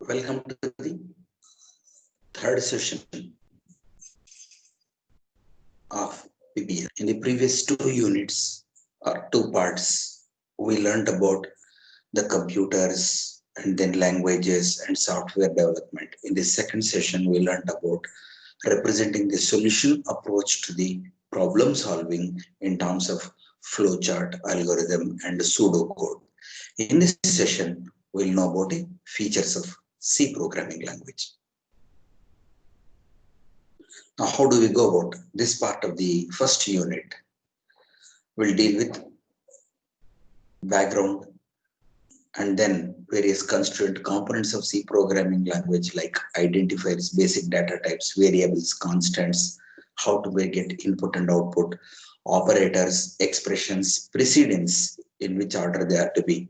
Welcome to the third session of PBL. In the previous two units or two parts, we learned about the computers and then languages and software development. In the second session, we learned about representing the solution approach to the problem solving in terms of flowchart, algorithm, and pseudocode. In this session, we'll know about the features of C programming language. Now, how do we go about this part of the first unit? We'll deal with background and then various constraint components of C programming language like identifiers, basic data types, variables, constants, how to get input and output, operators, expressions, precedence, in which order they are to be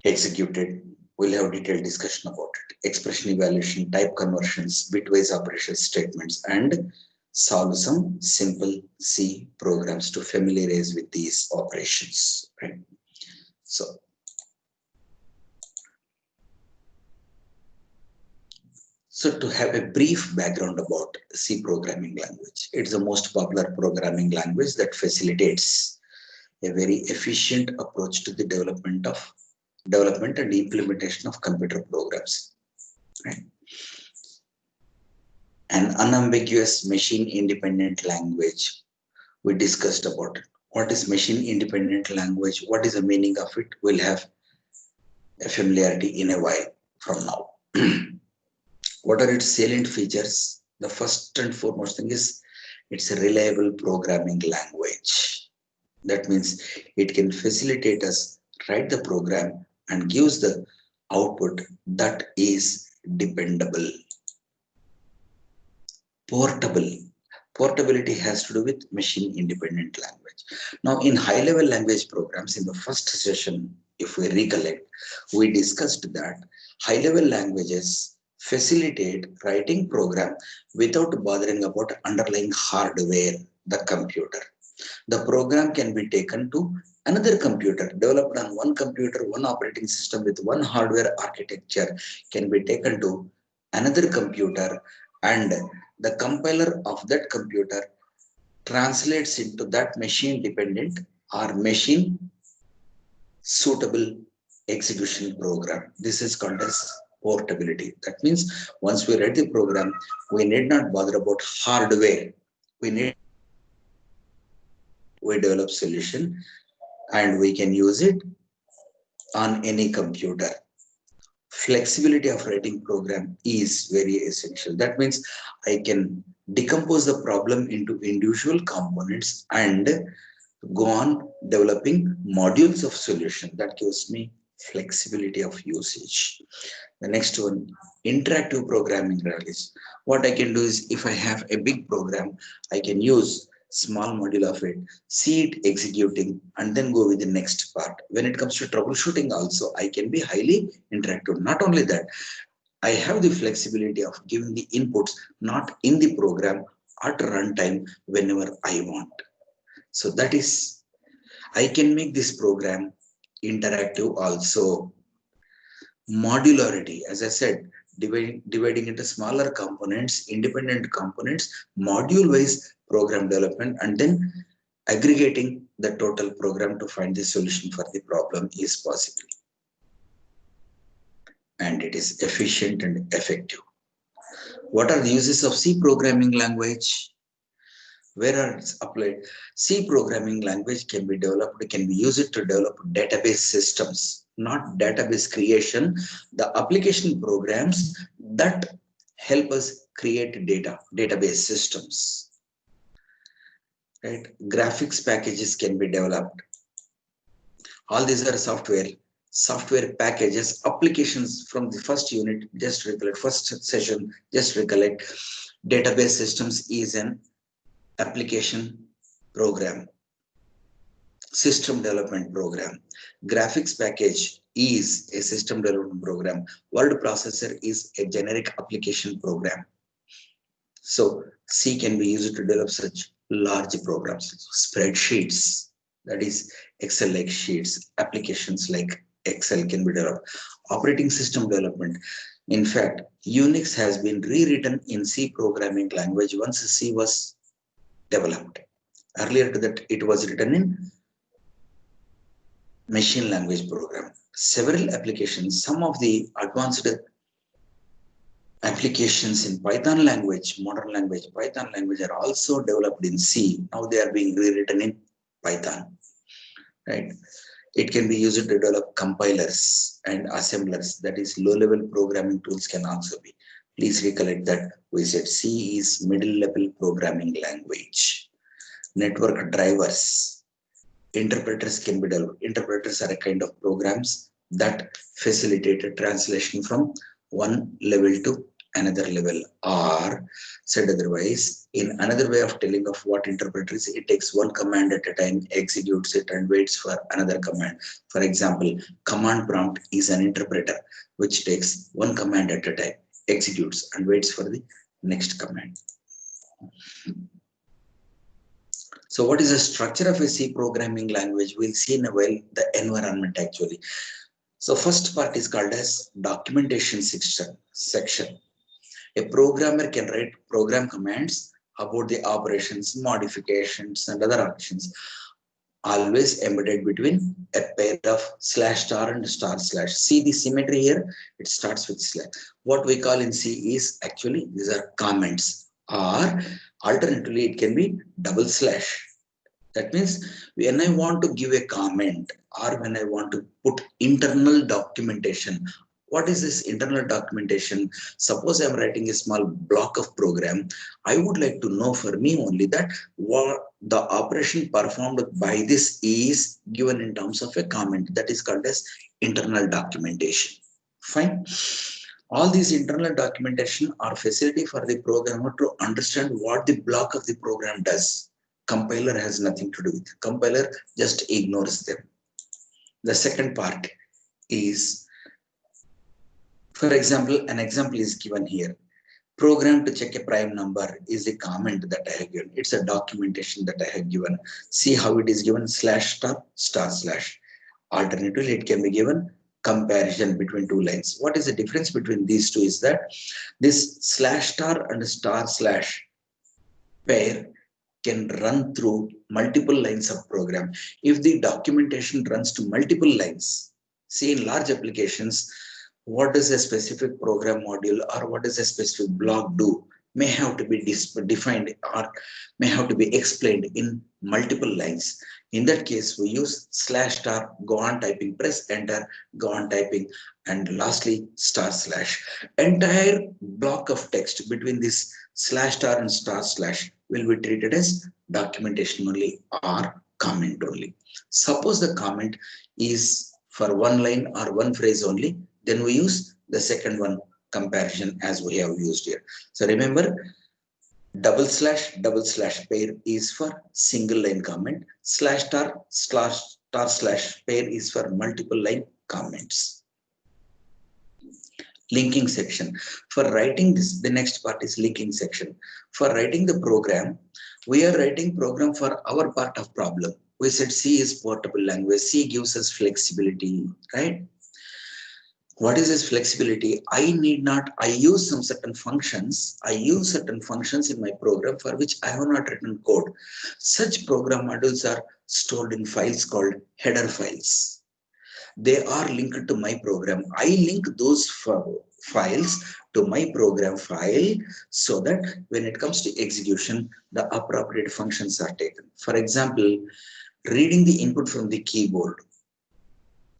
executed. We'll have detailed discussion about it. Expression evaluation, type conversions, bitwise operation statements, and solve some simple C programs to familiarize with these operations. Right? So to have a brief background about C programming language, it's the most popular programming language that facilitates a very efficient approach to the development and implementation of computer programs. Right? An unambiguous machine independent language. We discussed about it. What is machine independent language? What is the meaning of it? We'll have a familiarity in a while from now. What are its salient features? The first and foremost thing is it's a reliable programming language. That means it can facilitate us write the program and gives the output that is dependable. Portable. Portability has to do with machine independent language. Now in high level language programs in the first session, if we recollect, we discussed that high level languages facilitate writing program without bothering about underlying hardware, the computer. The program can be taken to another computer, developed on one computer, one operating system with one hardware architecture can be taken to another computer, and the compiler of that computer translates into that machine dependent or machine suitable execution program. This is called as portability. That means once we write the program, we need not bother about hardware. We develop solution and we can use it on any computer. Flexibility of writing program is very essential. That means I can decompose the problem into individual components and go on developing modules of solution. That gives me flexibility of usage. The next one, interactive programming language. What I can do is if I have a big program, I can use small module of it, see it executing, and then go with the next part. When it comes to troubleshooting also, I can be highly interactive. Not only that, I have the flexibility of giving the inputs not in the program at runtime whenever I want. So that is, I can make this program interactive also. Modularity, as I said, dividing into smaller components, independent components, module-wise program development, and then aggregating the total program to find the solution for the problem is possible. And it is efficient and effective. What are the uses of C programming language? Where are it applied? C programming language can be developed, can be used to develop database systems, not database creation, the application programs that help us create database systems. Right? Graphics packages can be developed. All these are software packages, applications from the first unit, just recollect, first session, just recollect. Database systems is an application program, system development program. Graphics package is a system development program. Word processor is a generic application program. So C can be used to develop such large programs, spreadsheets, that is Excel-like sheets, applications like Excel can be developed. Operating system development. In fact, Unix has been rewritten in C programming language once C was developed. Earlier to that, it was written in machine language program. Several applications, some of the advanced applications in Python language, modern language, Python language are also developed in C. Now they are being rewritten in Python, right? It can be used to develop compilers and assemblers. That is, low-level programming tools can also be. Please recollect that we said C is middle-level programming language. Network drivers. Interpreters can be developed. Interpreters are a kind of programs that facilitate a translation from one level to another level, or said otherwise, in another way of telling of what interpreter is, it takes one command at a time, executes it and waits for another command. For example, command prompt is an interpreter which takes one command at a time, executes and waits for the next command. So what is the structure of a C programming language? We'll see in a while the environment actually. So first part is called as documentation section. A programmer can write program commands about the operations, modifications, and other actions, always embedded between a pair of slash star and star slash. See the symmetry here? It starts with slash. What we call in C is actually these are comments, or alternatively it can be double slash. That means when I want to give a comment or when I want to put internal documentation, what is this internal documentation? Suppose I'm writing a small block of program. I would like to know for me only that what the operation performed by this is given in terms of a comment. That is called as internal documentation. Fine. All these internal documentation are facility for the programmer to understand what the block of the program does. Compiler has nothing to do with it. Compiler just ignores them. The second part is, for example, an example is given here. Program to check a prime number is a comment that I have given. It's a documentation that I have given. See how it is given slash star star slash. Alternatively, it can be given comparison between two lines. What is the difference between these two is that this slash star and star slash pair can run through multiple lines of program. If the documentation runs to multiple lines, see in large applications, what does a specific program module or what does a specific block do may have to be defined or may have to be explained in multiple lines. In that case, we use slash star, go on typing, press enter, go on typing, and lastly star slash. Entire block of text between this slash star and star slash will be treated as documentation only or comment only. Suppose the comment is for one line or one phrase only, then we use the second one, comparison, as we have used here. So remember, double slash pair is for single line comment, slash star slash pair is for multiple line comments. Linking section. For writing this, the next part is linking section. For writing the program, we are writing program for our part of problem. We said C is portable language. C gives us flexibility, right? What is this flexibility? I use some certain functions. I use certain functions in my program for which I have not written code. Such program modules are stored in files called header files. They are linked to my program. I link those files to my program file so that when it comes to execution, the appropriate functions are taken. For example, reading the input from the keyboard.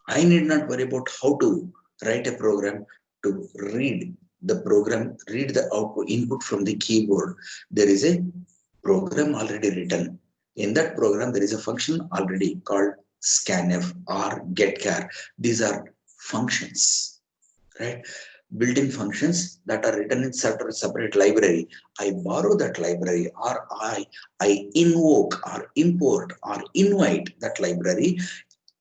I need not worry about how to write a program to read the output input from the keyboard. There is a program already written. In that program, there is a function already called scanf or getchar. These are functions, right? Built-in functions that are written in separate library. I borrow that library, or I invoke or import or invite that library,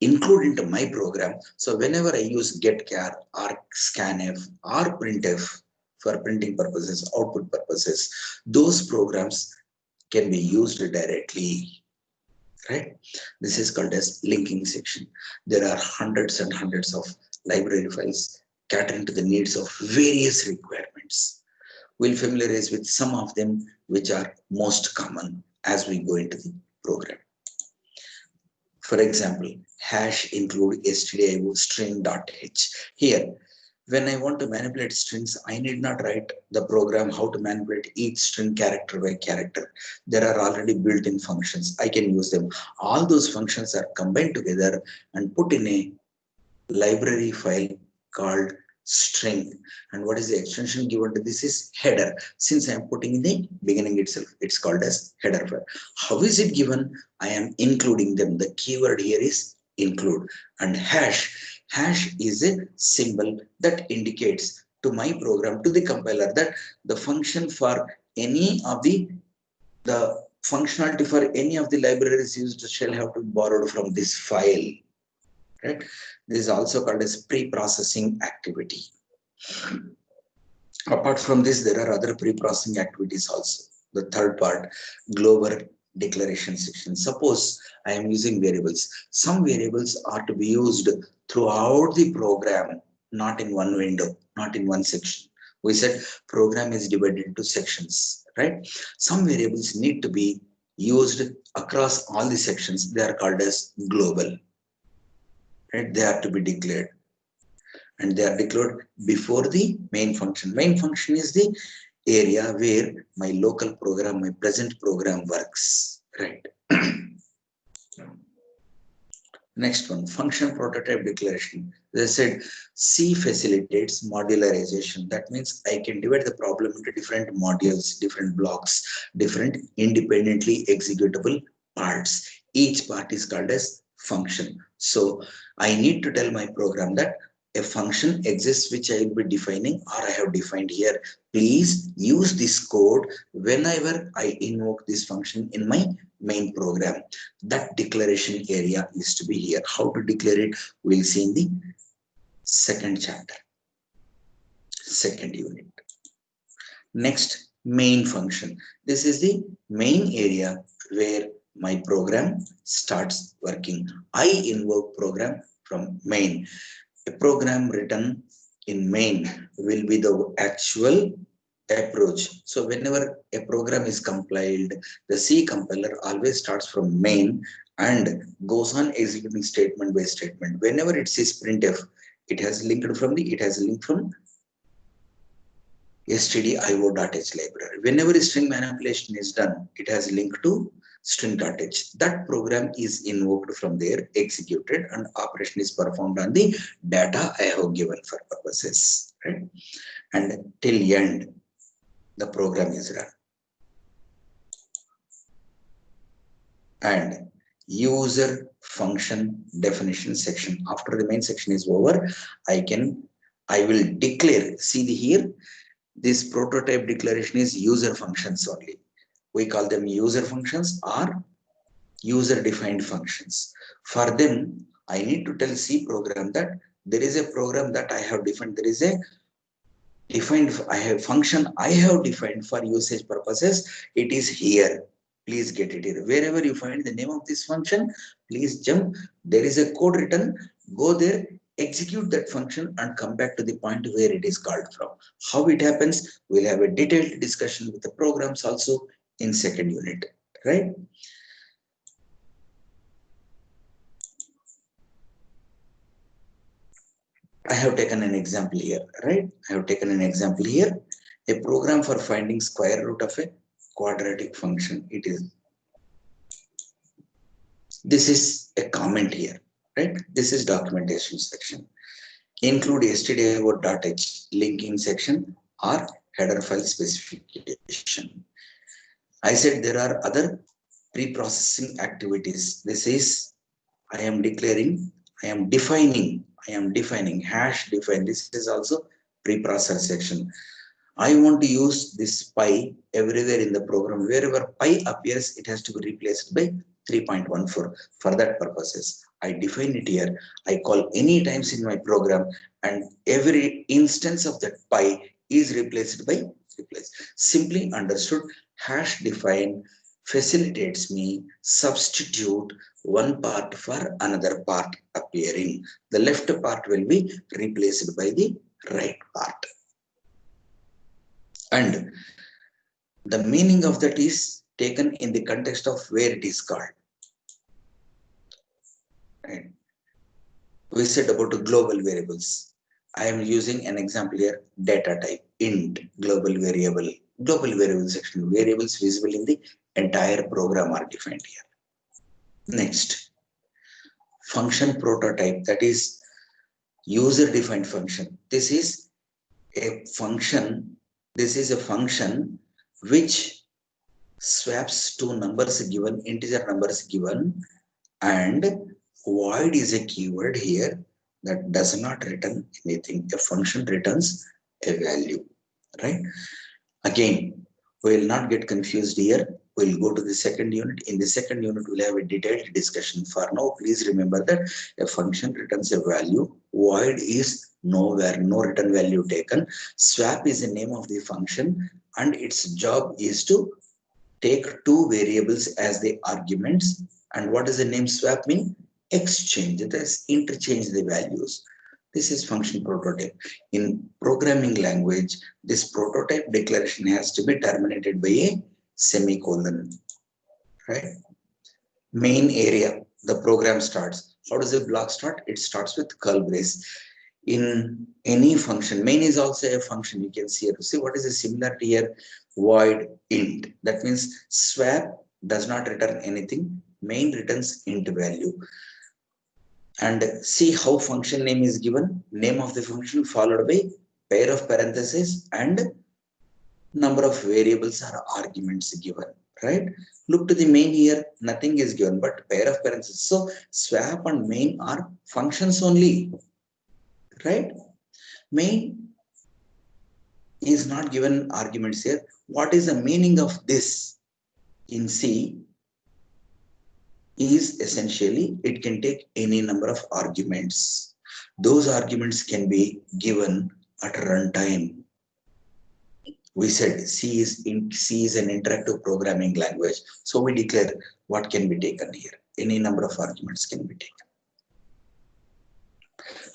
include into my program. So whenever I use getchar or scanf or printf for printing purposes, output purposes, those programs can be used directly. right? This is called as linking section. There are hundreds and hundreds of library files catering to the needs of various requirements. We'll familiarize with some of them which are most common as we go into the program. For example, hash include stdio string.h. Here, when I want to manipulate strings, I need not write the program how to manipulate each string character by character. There are already built-in functions. I can use them. All those functions are combined together and put in a library file called string. And what is the extension given to this is header. Since I am putting in the beginning itself, it's called as header file. How is it given? I am including them. The keyword here is include. And hash. Hash is a symbol that indicates to my program, to the compiler, that the function for any of the functionality for any of the libraries used shall have to be borrowed from this file, right? This is also called as pre-processing activity. Apart from this, there are other pre-processing activities also. The third part, global declaration section. Suppose I am using variables. Some variables are to be used throughout the program, not in one window, not in one section. We said program is divided into sections, right? Some variables need to be used across all the sections. They are called as global, right? They are to be declared, and they are declared before the main function. Main function is the area where my local program, my present program works, right? Next one, function prototype declaration. As I said, C facilitates modularization. That means I can divide the problem into different modules, different blocks, different independently executable parts. Each part is called as function. So I need to tell my program that a function exists which I will be defining, or I have defined here. Please use this code whenever I invoke this function in my main program. That declaration area is to be here. How to declare it, we'll see in the second chapter, second unit. Next, main function. This is the main area where my program starts working. I invoke program from main. A program written in main will be the actual approach. So whenever a program is compiled, the C compiler always starts from main and goes on executing statement by statement. Whenever it says printf, it has linked from it has a link from stdio.h library. Whenever string manipulation is done, it has a link to string.h. That program is invoked from there, executed, and operation is performed on the data I have given for purposes, right? And till end, the program is run. And user function definition section. After the main section is over, I will declare, see the here, this prototype declaration is user functions only. We call them user functions or user defined functions. For them, I need to tell C program that there is a program that I have defined. There is a defined, I have function I have defined for usage purposes. It is here. Please get it here. Wherever you find the name of this function, please jump. There is a code written. Go there, execute that function, and come back to the point where it is called from. How it happens, we'll have a detailed discussion with the programs also in second unit, right? I have taken an example here, right? I have taken an example here, a program for finding square root of a quadratic function. It is, this is a comment here, right? This is documentation section. Include stdio.h linking section or header file specification. I said there are other pre-processing activities. This is, I am declaring, I am defining hash define. This is also pre-process section. I want to use this pi everywhere in the program. Wherever pi appears, it has to be replaced by 3.14. For that purposes, I define it here. I call any times in my program, and every instance of that pi is replaced by replace. Simply understood, hash define facilitates me substitute one part for another part appearing. The left part will be replaced by the right part. And the meaning of that is taken in the context of where it is called. Right. We said about global variables. I am using an example here, data type, int, global variable section, variables visible in the entire program are defined here. Next, function prototype, that is user defined function. This is a function which swaps two numbers given, integer numbers given, and void is a keyword here that does not return anything. A function returns a value, right? Again, we will not get confused here. We'll go to the second unit. In the second unit, we'll have a detailed discussion. For now, please remember that a function returns a value. Void is nowhere, no return value taken. Swap is the name of the function, and its job is to take two variables as the arguments. And what does the name swap mean? Exchange, that is, interchange the values. This is function prototype. In programming language, this prototype declaration has to be terminated by a semicolon, right? Main area, the program starts. How does the block start? It starts with curly brace. In any function, main is also a function. You can see here. See what is the similarity here? Void int. That means swap does not return anything. Main returns int value. And see how function name is given. Name of the function followed by pair of parentheses and number of variables or arguments given, right? Look to the main here, nothing is given but pair of parentheses. So swap and main are functions only, right? Main is not given arguments here. What is the meaning of this in C is essentially it can take any number of arguments. Those arguments can be given at runtime. We said C is an interactive programming language. So we declare what can be taken here. Any number of arguments can be taken.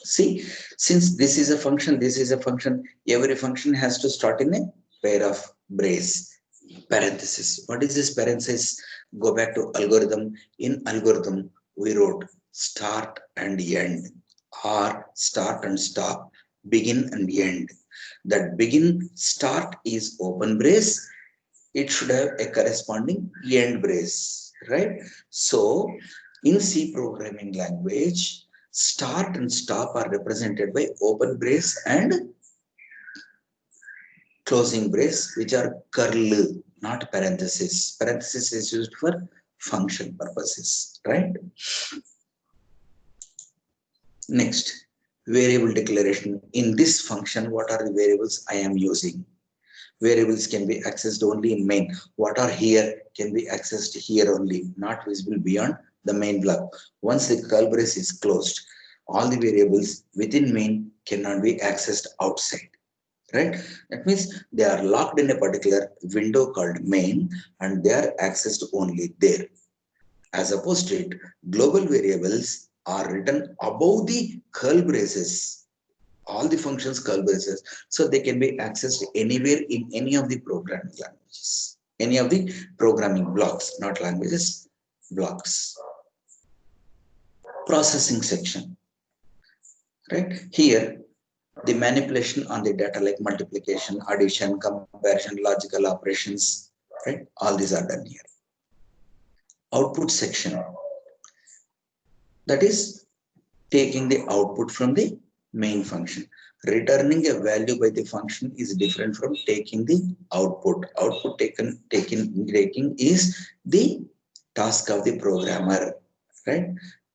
See, since this is a function, every function has to start in a pair of brace, parenthesis. What is this parenthesis? Go back to algorithm. In algorithm, we wrote start and end, or start and stop, begin and end. That begin start is open brace. It should have a corresponding end brace, right? So in C programming language, start and stop are represented by open brace and closing brace, which are curly, not parenthesis. Parenthesis is used for function purposes, right? Next, variable declaration. In this function, what are the variables I am using? Variables can be accessed only in main. What are here can be accessed here only, not visible beyond the main block. Once the curly brace is closed, all the variables within main cannot be accessed outside, right? That means they are locked in a particular window called main and they are accessed only there. As opposed to it, global variables are written above the curly braces, all the functions curly braces, so they can be accessed anywhere in any of the programming languages, any of the programming blocks, not languages, blocks. Processing section, right? Here, the manipulation on the data like multiplication, addition, comparison, logical operations, right? All these are done here. Output section, that is taking the output from the main function. Returning a value by the function is different from taking the output. Output taking is the task of the programmer, right?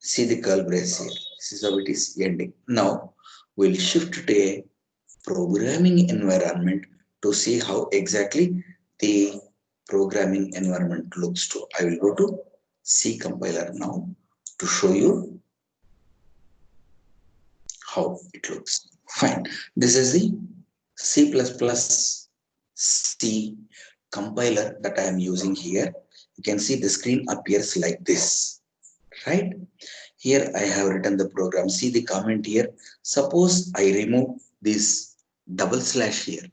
See the curly brace here. This is how it is ending. Now we'll shift to a programming environment to see how exactly the programming environment looks to. I will go to C compiler now to show you how it looks. Fine. This is the C++ C compiler that I am using here. You can see the screen appears like this, right? Here I have written the program. See the comment here. Suppose I remove this double slash here.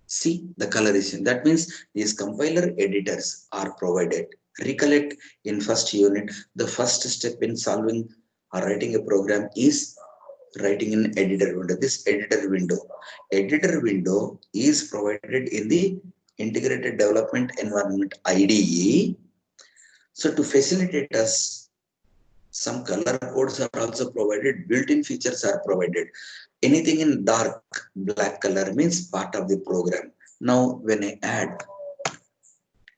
See the coloration. That means these compiler editors are provided. Recollect, in first unit, the first step in solving or writing a program is writing an editor window. This editor window is provided in the integrated development environment IDE. So to facilitate us, some color codes are also provided, built-in features are provided. Anything in dark black color means part of the program. Now when I add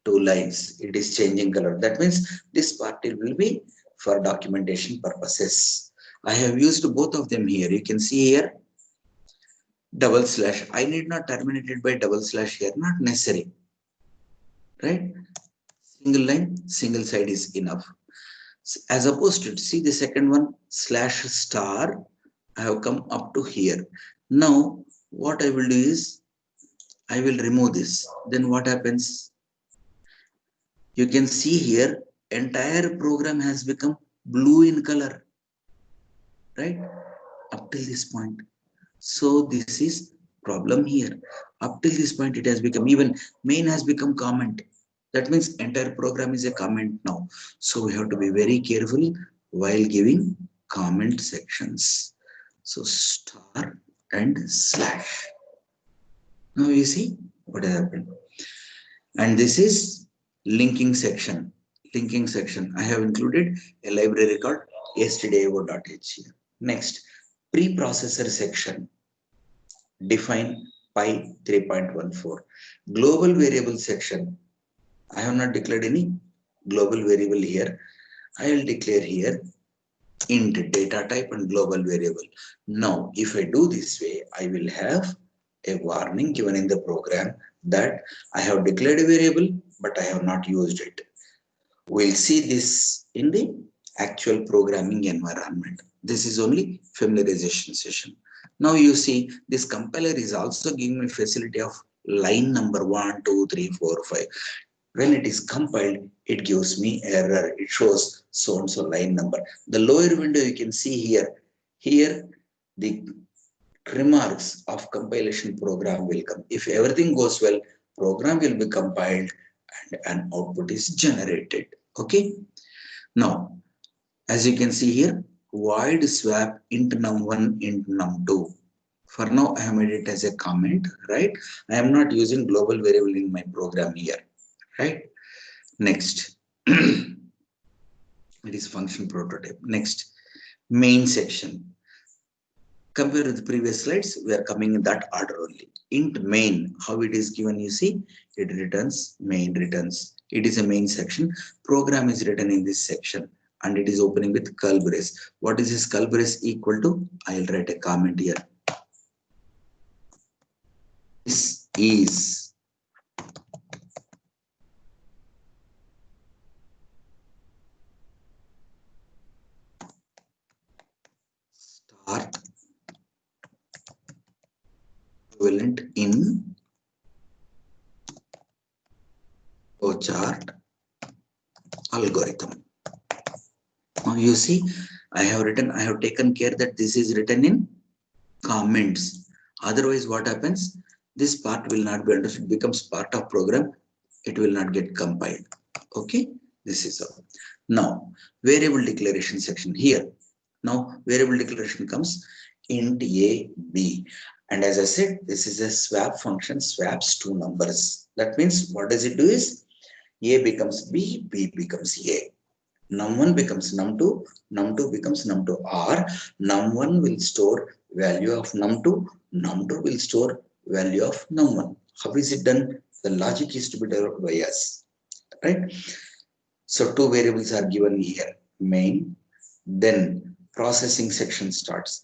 two lines, it is changing color. That means this part will be for documentation purposes. I have used both of them here. You can see here double slash. I need not terminate it by double slash here, not necessary, right? Single line, single side is enough. As opposed to, see the second one, slash star, I have come up to here. Now what I will do is I will remove this. Then what happens? You can see here entire program has become blue in color, right? Up till this point. So this is problem here. Up till this point it has become, even main has become comment. That means entire program is a comment now. So we have to be very careful while giving comment sections. So star and slash. Now you see what happened. And this is linking section. Linking section. I have included a library called stdio.h here. Next, preprocessor section. Define pi 3.14. Global variable section. I have not declared any global variable here. I will declare here int data type and global variable. Now, if I do this way, I will have a warning given in the program that I have declared a variable, but I have not used it. We'll see this in the actual programming environment. This is only familiarization session. Now you see this compiler is also giving me facility of line number 1, 2, 3, 4, 5. When it is compiled, it gives me error. It shows so and so line number. The lower window you can see here. Here the remarks of compilation program will come. If everything goes well, program will be compiled and an output is generated. Okay. Now, as you can see here, void swap int num1 int num2. For now, I have made it as a comment, right? I am not using global variable in my program here, right? Next, it is function prototype. Next, main section. Compared with the previous slides, we are coming in that order only. Int main, how it is given, you see, it returns main returns. It is a main section. Program is written in this section and it is opening with curly brace. What is this curly brace equal to? I'll write a comment here. This is start equivalent in flowchart algorithm. Now you see, I have taken care that this is written in comments. Otherwise, what happens? This part will not be understood, becomes part of program. It will not get compiled. Okay, this is all. Now, variable declaration section here. Now, variable declaration comes int a b. And as I said, this is a swap function, swaps two numbers. That means what does it do is a becomes b, b becomes a. Num1 becomes num2, num2 becomes num2, or num1 will store value of num2, num2 will store value of num1. How is it done? The logic is to be developed by us, right? So two variables are given here, main, then processing section starts.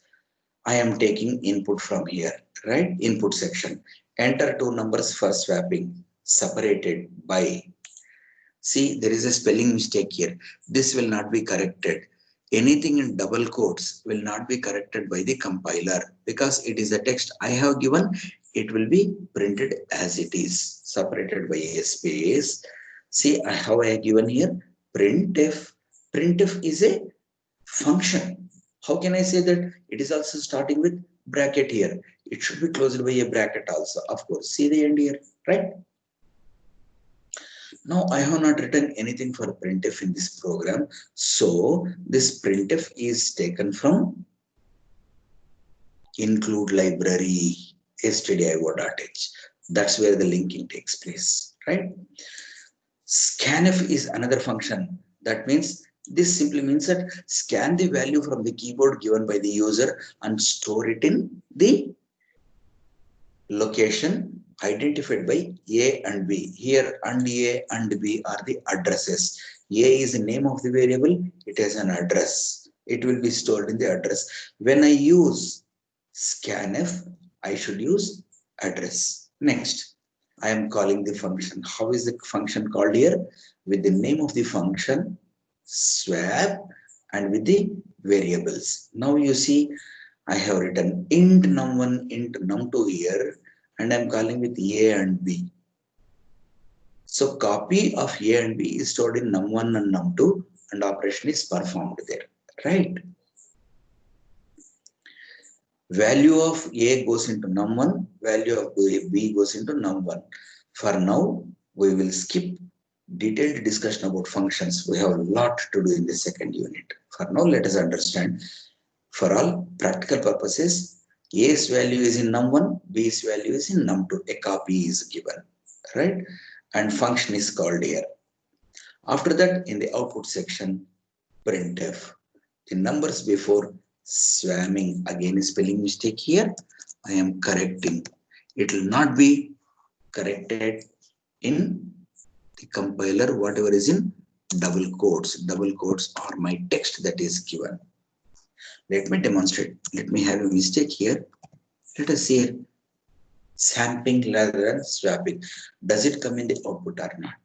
I am taking input from here, right? Input section. Enter two numbers for swapping, separated by. See, there is a spelling mistake here. This will not be corrected. Anything in double quotes will not be corrected by the compiler because it is a text I have given. It will be printed as it is, separated by a space, See, how I have given here printf. Printf is a function. How can I say that it is also starting with bracket here? It should be closed by a bracket also, of course. See the end here, right? Now I have not written anything for printf in this program, so this printf is taken from include library stdio.h. That's where the linking takes place, right? Scanf is another function. That means this simply means that scan the value from the keyboard given by the user and store it in the location identified by A and B. Here and A and B are the addresses. A is the name of the variable, it has an address. It will be stored in the address. When I use scanf, I should use address. Next, I am calling the function. How is the function called here? With the name of the function swap and with the variables. Now you see I have written int num1, int num2 here, and I'm calling with A and B. So copy of A and B is stored in num1 and num2, and operation is performed there, right? Value of A goes into num1, value of B goes into num1. For now, we will skip detailed discussion about functions. We have a lot to do in the second unit. For now, let us understand. For all practical purposes, A's value is in num1, B's value is in num2. A copy is given, right? And function is called here. After that, in the output section, printf. The numbers before swamming, again a spelling mistake here. I am correcting. It will not be corrected in the compiler, whatever is in double quotes. Double quotes are my text that is given. Let me demonstrate. Let me have a mistake here. Let us see sampling rather than swapping. Does it come in the output or not?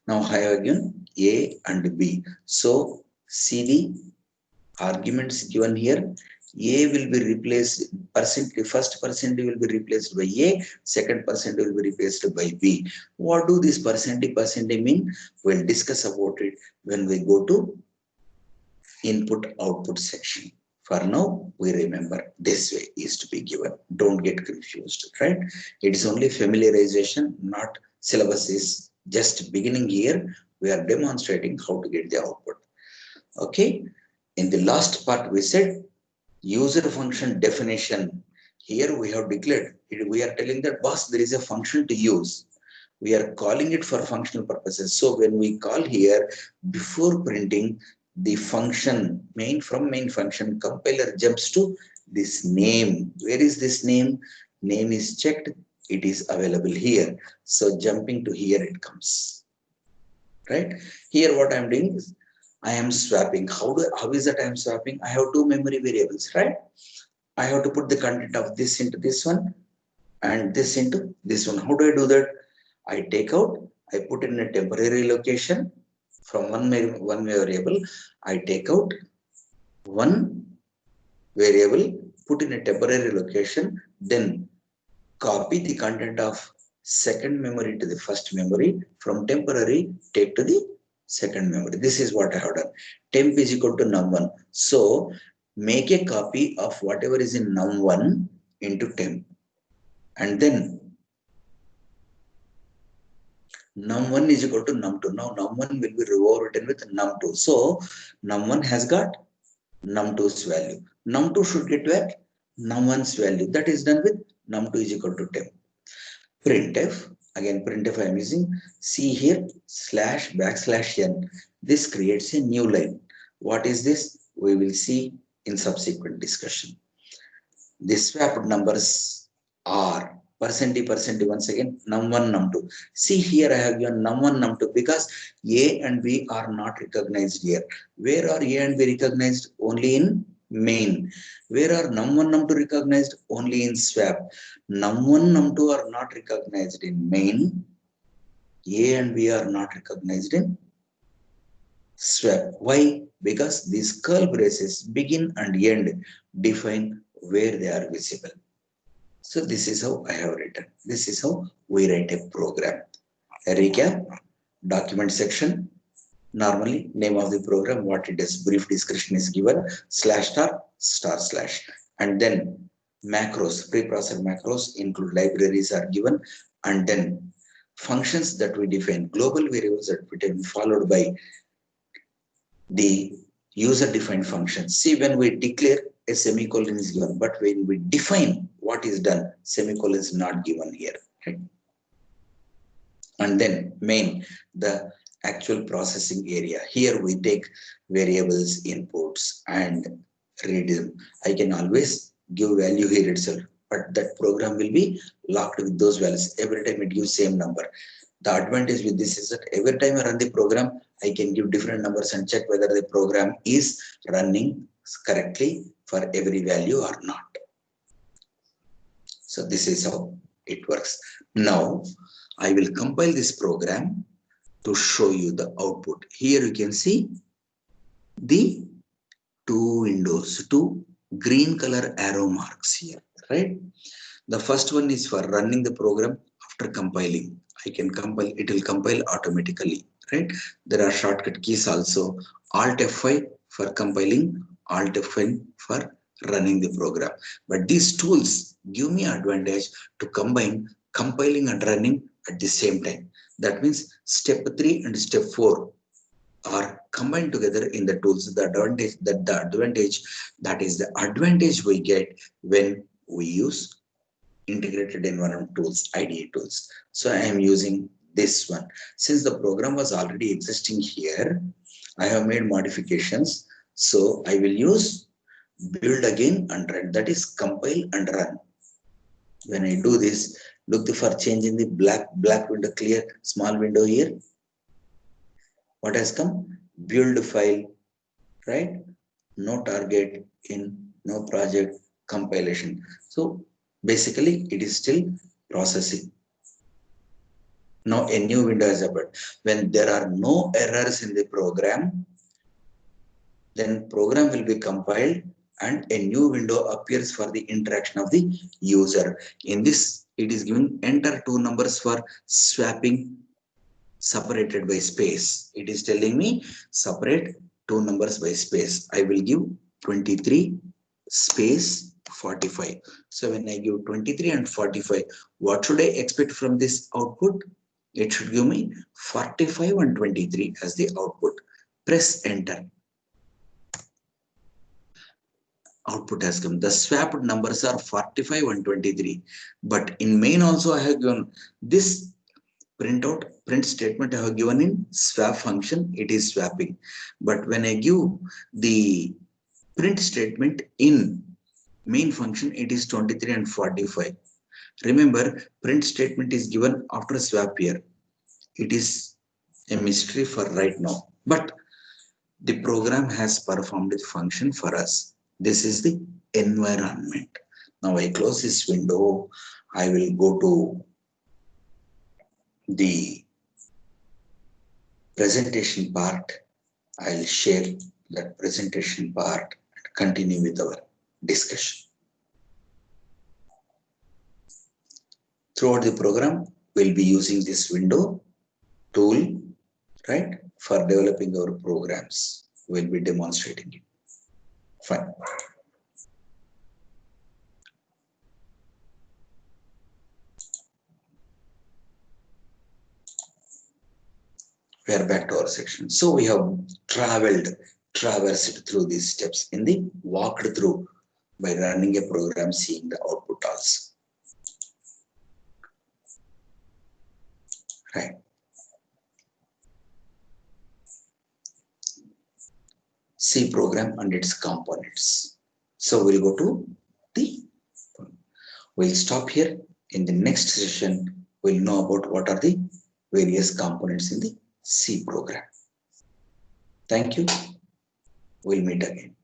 Now I have again A and B. So see the arguments given here. A will be replaced, the first percent will be replaced by A, second percent will be replaced by B. What do this percent mean? We'll discuss about it when we go to input output section. For now, we remember this way is to be given. Don't get confused, right? It is only familiarization, not syllabus is just beginning here. We are demonstrating how to get the output. Okay. In the last part, we said user function definition. Here we have declared, we are telling that boss, there is a function to use. We are calling it for functional purposes. So when we call here, before printing the function main, from main function, compiler jumps to this name. Where is this name? Name is checked. It is available here. So jumping to here, it comes. Right? Here what I am doing is I am swapping. How is that I am swapping? I have two memory variables, right? I have to put the content of this into this one and this into this one. How do I do that? I take out, I put in a temporary location from one variable. I take out one variable, put in a temporary location, then copy the content of second memory to the first memory, from temporary take to the second memory. This is what I have done. Temp is equal to num1. So make a copy of whatever is in num1 into temp. And then num1 is equal to num2. Now num1 will be overwritten with num2. So num1 has got num2's value. Num2 should get back num1's value. That is done with num2 is equal to temp. Printf, again printf I am using. See here /n. This creates a new line. What is this? We will see in subsequent discussion. The swapped numbers are percent once again num1 num2. See here I have given num1 num2 because A and B are not recognized here. Where are A and B recognized? Only in main. Where are num1 num2 recognized? Only in swap. Num1 num2 are not recognized in main. A and B are not recognized in swap. Why? Because these curly braces begin and end define where they are visible. So this is how I have written. This is how we write a program. A recap. Document section, normally name of the program, what it is, brief description is given, slash star slash, and then macros, preprocessor macros include libraries are given, and then functions that we define, global variables that we define, followed by the user defined functions. See, when we declare, a semicolon is given, but when we define what is done, semicolon is not given here. Right? And then main, the actual processing area. Here we take variables, inputs, and read them. I can always give value here itself, but that program will be locked with those values. Every time it gives same number. The advantage with this is that every time I run the program, I can give different numbers and check whether the program is running correctly for every value or not. So this is how it works. Now I will compile this program to show you the output. Here you can see the two windows, two green color arrow marks here, right? The first one is for running the program after compiling. I can compile, it will compile automatically, right? There are shortcut keys also. Alt F5 for compiling, Alt F5 for running the program. But these tools give me advantage to combine compiling and running at the same time. That means step 3 and step 4 are combined together in the tools. The advantage we get when we use integrated environment tools, IDE tools. So I am using this one. Since the program was already existing here, I have made modifications. So I will use build again and run. That is compile and run. When I do this, look for change in the black window, clear small window here. What has come? Build file, right? No target in, no project, compilation. So basically it is still processing. Now a new window has appeared. When there are no errors in the program, then program will be compiled and a new window appears for the interaction of the user. In this, it is given enter two numbers for swapping separated by space. It is telling me separate two numbers by space. I will give 23 space 45. So when I give 23 and 45, what should I expect from this output? It should give me 45 and 23 as the output. Press enter. Output has come. The swapped numbers are 45 and 23. But in main also I have given this print statement I have given in swap function, it is swapping. But when I give the print statement in main function, it is 23 and 45. Remember, print statement is given after swap here. It is a mystery for right now. But the program has performed the function for us. This is the environment. Now I close this window. I will go to the presentation part. I'll share that presentation part and continue with our discussion. Throughout the program, we'll be using this window tool, right, for developing our programs. We'll be demonstrating it. Fine. We are back to our section. So we have traversed through these steps in the walked through by running a program, seeing the output also. Right. C program and its components. So we'll go to we'll stop here. In the next session, we'll know about what are the various components in the C program. Thank you. We'll meet again.